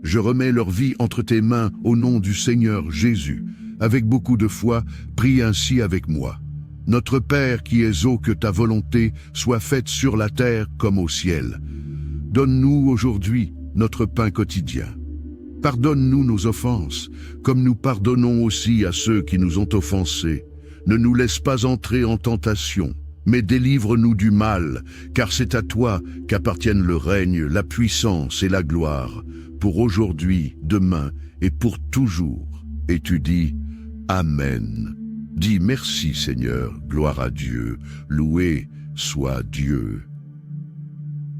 je remets leur vie entre tes mains au nom du Seigneur Jésus. Avec beaucoup de foi, prie ainsi avec moi. Notre Père qui es haut, que ta volonté soit faite sur la terre comme au ciel. Donne-nous aujourd'hui notre pain quotidien. Pardonne-nous nos offenses, comme nous pardonnons aussi à ceux qui nous ont offensés. Ne nous laisse pas entrer en tentation, mais délivre-nous du mal, car c'est à toi qu'appartiennent le règne, la puissance et la gloire, pour aujourd'hui, demain et pour toujours. Et tu dis, Amen. Dis merci Seigneur, gloire à Dieu, loué soit Dieu.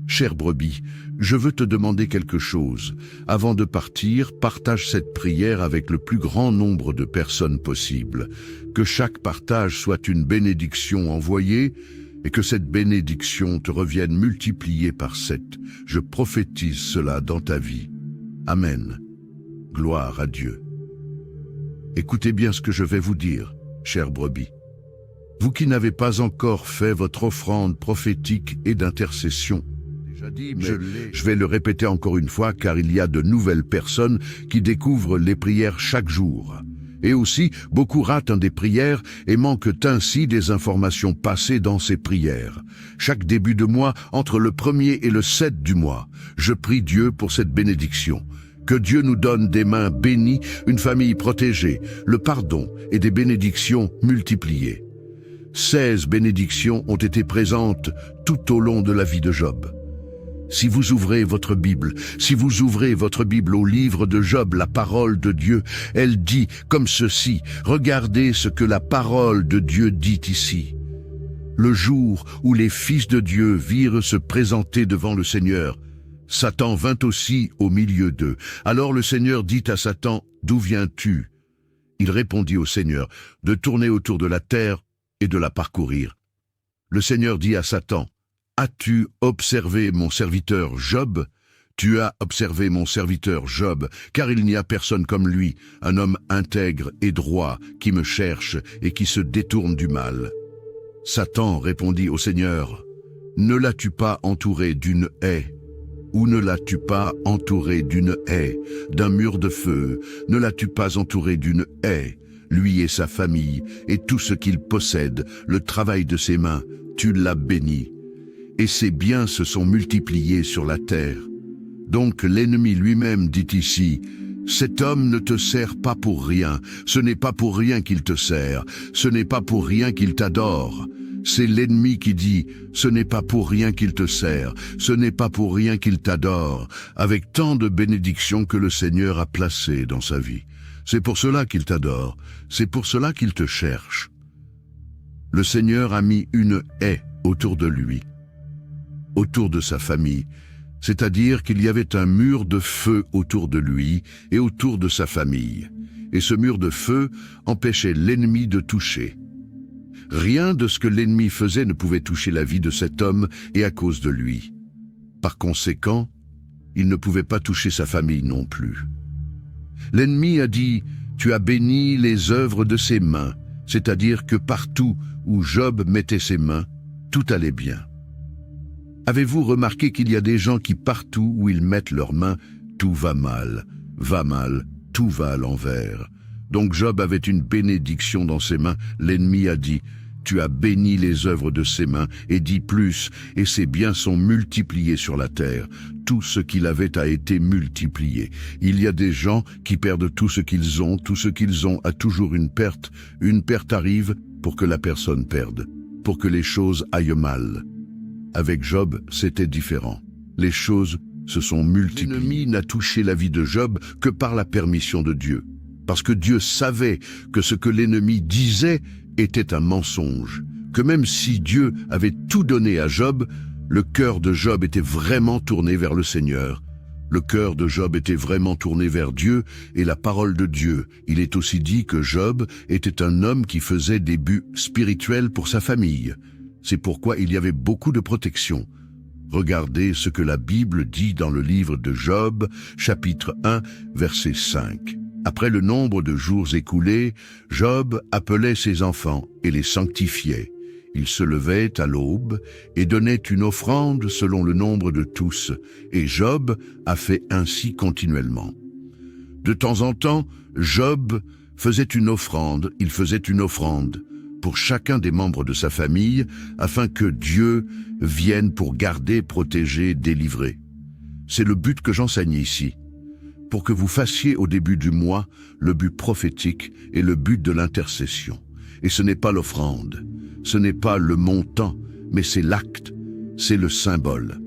Chère brebis, je veux te demander quelque chose. Avant de partir, partage cette prière avec le plus grand nombre de personnes possible. Que chaque partage soit une bénédiction envoyée et que cette bénédiction te revienne multipliée par 7. Je prophétise cela dans ta vie. Amen. Gloire à Dieu. Écoutez bien ce que je vais vous dire, chères brebis. Vous qui n'avez pas encore fait votre offrande prophétique et d'intercession, déjà dit, mais je vais le répéter encore une fois car il y a de nouvelles personnes qui découvrent les prières chaque jour. Et aussi, beaucoup ratent des prières et manquent ainsi des informations passées dans ces prières. Chaque début de mois, entre le 1er et le 7 du mois, je prie Dieu pour cette bénédiction. Que Dieu nous donne des mains bénies, une famille protégée, le pardon et des bénédictions multipliées. 16 bénédictions ont été présentes tout au long de la vie de Job. Si vous ouvrez votre Bible au livre de Job, la parole de Dieu, elle dit comme ceci, regardez ce que la parole de Dieu dit ici. Le jour où les fils de Dieu virent se présenter devant le Seigneur, Satan vint aussi au milieu d'eux. Alors le Seigneur dit à Satan, « D'où viens-tu » Il répondit au Seigneur, « De tourner autour de la terre et de la parcourir. » Le Seigneur dit à Satan, « As-tu observé mon serviteur Job ? Tu as observé mon serviteur Job, car il n'y a personne comme lui, un homme intègre et droit, qui me cherche et qui se détourne du mal. » Satan répondit au Seigneur, « Ne l'as-tu pas entouré d'une haie ? Ou ne l'as-tu pas entouré d'une haie, d'un mur de feu? Ne l'as-tu pas entouré d'une haie, lui et sa famille, et tout ce qu'il possède, le travail de ses mains, tu l'as béni. Et ses biens se sont multipliés sur la terre. Donc l'ennemi lui-même dit ici, cet homme ne te sert pas pour rien, ce n'est pas pour rien qu'il te sert, ce n'est pas pour rien qu'il t'adore. C'est l'ennemi qui dit, ce n'est pas pour rien qu'il te sert, ce n'est pas pour rien qu'il t'adore, avec tant de bénédictions que le Seigneur a placées dans sa vie. C'est pour cela qu'il t'adore, c'est pour cela qu'il te cherche. Le Seigneur a mis une haie autour de lui, autour de sa famille, c'est-à-dire qu'il y avait un mur de feu autour de lui et autour de sa famille. Et ce mur de feu empêchait l'ennemi de toucher. Rien de ce que l'ennemi faisait ne pouvait toucher la vie de cet homme et à cause de lui. Par conséquent, il ne pouvait pas toucher sa famille non plus. L'ennemi a dit, « Tu as béni les œuvres de ses mains », c'est-à-dire que partout où Job mettait ses mains, tout allait bien. Avez-vous remarqué qu'il y a des gens qui partout où ils mettent leurs mains, tout va mal, tout va à l'envers. Donc Job avait une bénédiction dans ses mains. L'ennemi a dit, « Tu as béni les œuvres de ses mains » et dit plus, et ses biens sont multipliés sur la terre. Tout ce qu'il avait a été multiplié. Il y a des gens qui perdent tout ce qu'ils ont a toujours une perte. Une perte arrive pour que la personne perde, pour que les choses aillent mal. Avec Job, c'était différent. Les choses se sont multipliées. L'ennemi n'a touché la vie de Job que par la permission de Dieu. Parce que Dieu savait que ce que l'ennemi disait était un mensonge, que même si Dieu avait tout donné à Job, le cœur de Job était vraiment tourné vers le Seigneur. Le cœur de Job était vraiment tourné vers Dieu et la parole de Dieu. Il est aussi dit que Job était un homme qui faisait des buts spirituels pour sa famille. C'est pourquoi il y avait beaucoup de protection. Regardez ce que la Bible dit dans le livre de Job, chapitre 1, verset 5. Après le nombre de jours écoulés, Job appelait ses enfants et les sanctifiait. Il se levait à l'aube et donnait une offrande selon le nombre de tous, et Job a fait ainsi continuellement. De temps en temps, Job faisait une offrande, il faisait une offrande pour chacun des membres de sa famille, afin que Dieu vienne pour garder, protéger, délivrer. C'est le but que j'enseigne ici, pour que vous fassiez au début du mois le but prophétique et le but de l'intercession. Et ce n'est pas l'offrande, ce n'est pas le montant, mais c'est l'acte, c'est le symbole.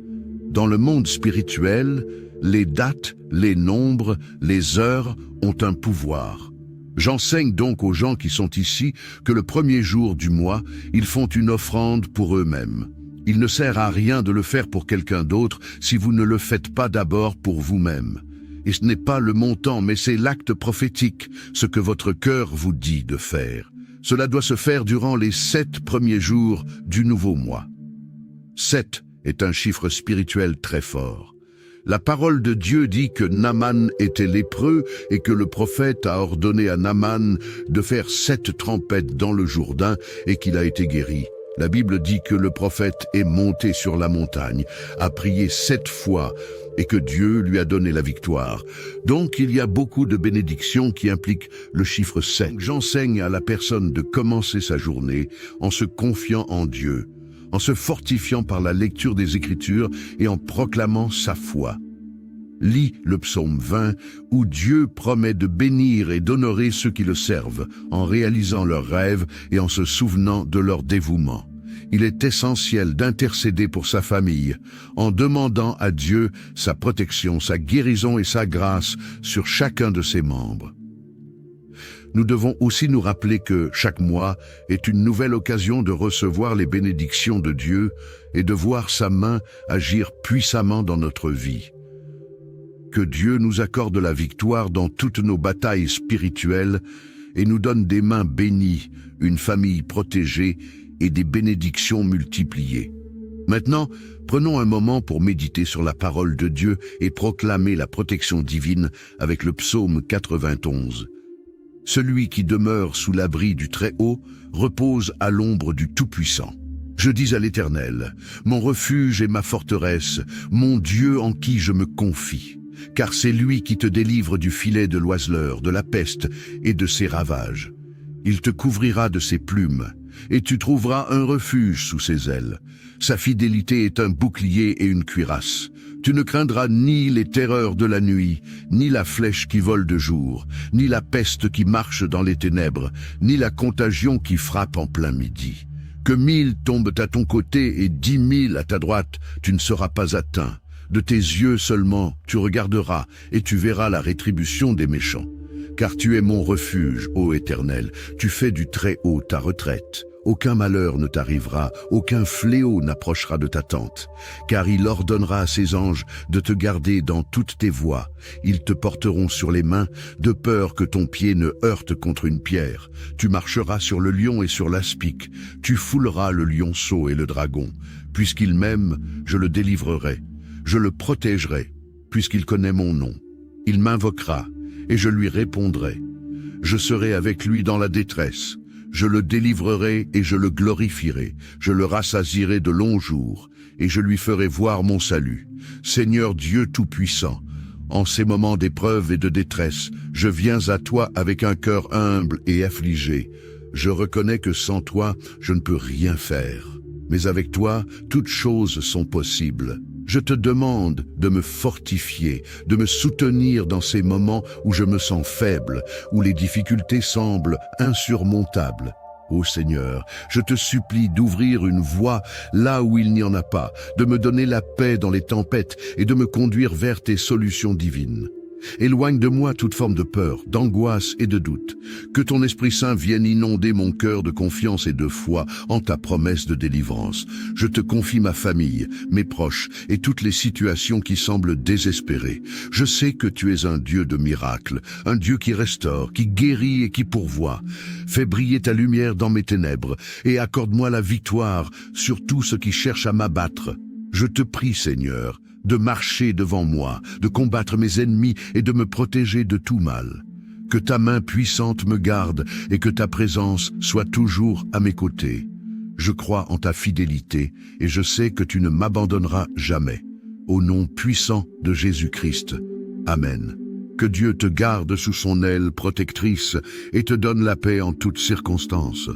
Dans le monde spirituel, les dates, les nombres, les heures ont un pouvoir. J'enseigne donc aux gens qui sont ici que le premier jour du mois, ils font une offrande pour eux-mêmes. Il ne sert à rien de le faire pour quelqu'un d'autre si vous ne le faites pas d'abord pour vous-même. Et ce n'est pas le montant, mais c'est l'acte prophétique, ce que votre cœur vous dit de faire. Cela doit se faire durant les 7 premiers jours du nouveau mois. 7 est un chiffre spirituel très fort. La parole de Dieu dit que Naaman était lépreux et que le prophète a ordonné à Naaman de faire 7 trempettes dans le Jourdain et qu'il a été guéri. La Bible dit que le prophète est monté sur la montagne, a prié 7 fois et que Dieu lui a donné la victoire. Donc il y a beaucoup de bénédictions qui impliquent le chiffre 7. J'enseigne à la personne de commencer sa journée en se confiant en Dieu, en se fortifiant par la lecture des Écritures et en proclamant sa foi. Lis le psaume 20 où Dieu promet de bénir et d'honorer ceux qui le servent en réalisant leurs rêves et en se souvenant de leur dévouement. Il est essentiel d'intercéder pour sa famille en demandant à Dieu sa protection, sa guérison et sa grâce sur chacun de ses membres. Nous devons aussi nous rappeler que chaque mois est une nouvelle occasion de recevoir les bénédictions de Dieu et de voir sa main agir puissamment dans notre vie. Que Dieu nous accorde la victoire dans toutes nos batailles spirituelles et nous donne des mains bénies, une famille protégée et des bénédictions multipliées. Maintenant, prenons un moment pour méditer sur la parole de Dieu et proclamer la protection divine avec le psaume 91. Celui qui demeure sous l'abri du Très-Haut repose à l'ombre du Tout-Puissant. Je dis à l'Éternel, mon refuge et ma forteresse, mon Dieu en qui je me confie. Car c'est lui qui te délivre du filet de l'oiseleur, de la peste et de ses ravages. Il te couvrira de ses plumes, et tu trouveras un refuge sous ses ailes. Sa fidélité est un bouclier et une cuirasse. Tu ne craindras ni les terreurs de la nuit, ni la flèche qui vole de jour, ni la peste qui marche dans les ténèbres, ni la contagion qui frappe en plein midi. Que 1000 tombent à ton côté et 10 000 à ta droite, tu ne seras pas atteint. De tes yeux seulement, tu regarderas et tu verras la rétribution des méchants. Car tu es mon refuge, ô Éternel, tu fais du Très-Haut ta retraite. Aucun malheur ne t'arrivera, aucun fléau n'approchera de ta tente. Car il ordonnera à ses anges de te garder dans toutes tes voies. Ils te porteront sur les mains, de peur que ton pied ne heurte contre une pierre. Tu marcheras sur le lion et sur l'aspic. Tu fouleras le lionceau et le dragon. Puisqu'il m'aime, je le délivrerai. Je le protégerai, puisqu'il connaît mon nom. Il m'invoquera, et je lui répondrai. Je serai avec lui dans la détresse. Je le délivrerai et je le glorifierai. Je le rassasierai de longs jours, et je lui ferai voir mon salut. Seigneur Dieu Tout-Puissant, en ces moments d'épreuve et de détresse, je viens à toi avec un cœur humble et affligé. Je reconnais que sans toi, je ne peux rien faire. Mais avec toi, toutes choses sont possibles. Je te demande de me fortifier, de me soutenir dans ces moments où je me sens faible, où les difficultés semblent insurmontables. Ô Seigneur, je te supplie d'ouvrir une voie là où il n'y en a pas, de me donner la paix dans les tempêtes et de me conduire vers tes solutions divines. Éloigne de moi toute forme de peur, d'angoisse et de doute. Que ton Esprit Saint vienne inonder mon cœur de confiance et de foi en ta promesse de délivrance. Je te confie ma famille, mes proches et toutes les situations qui semblent désespérées. Je sais que tu es un Dieu de miracles, un Dieu qui restaure, qui guérit et qui pourvoit. Fais briller ta lumière dans mes ténèbres et accorde-moi la victoire sur tout ce qui cherche à m'abattre. Je te prie, Seigneur, de marcher devant moi, de combattre mes ennemis et de me protéger de tout mal. Que ta main puissante me garde et que ta présence soit toujours à mes côtés. Je crois en ta fidélité et je sais que tu ne m'abandonneras jamais. Au nom puissant de Jésus-Christ. Amen. Que Dieu te garde sous son aile protectrice et te donne la paix en toutes circonstances.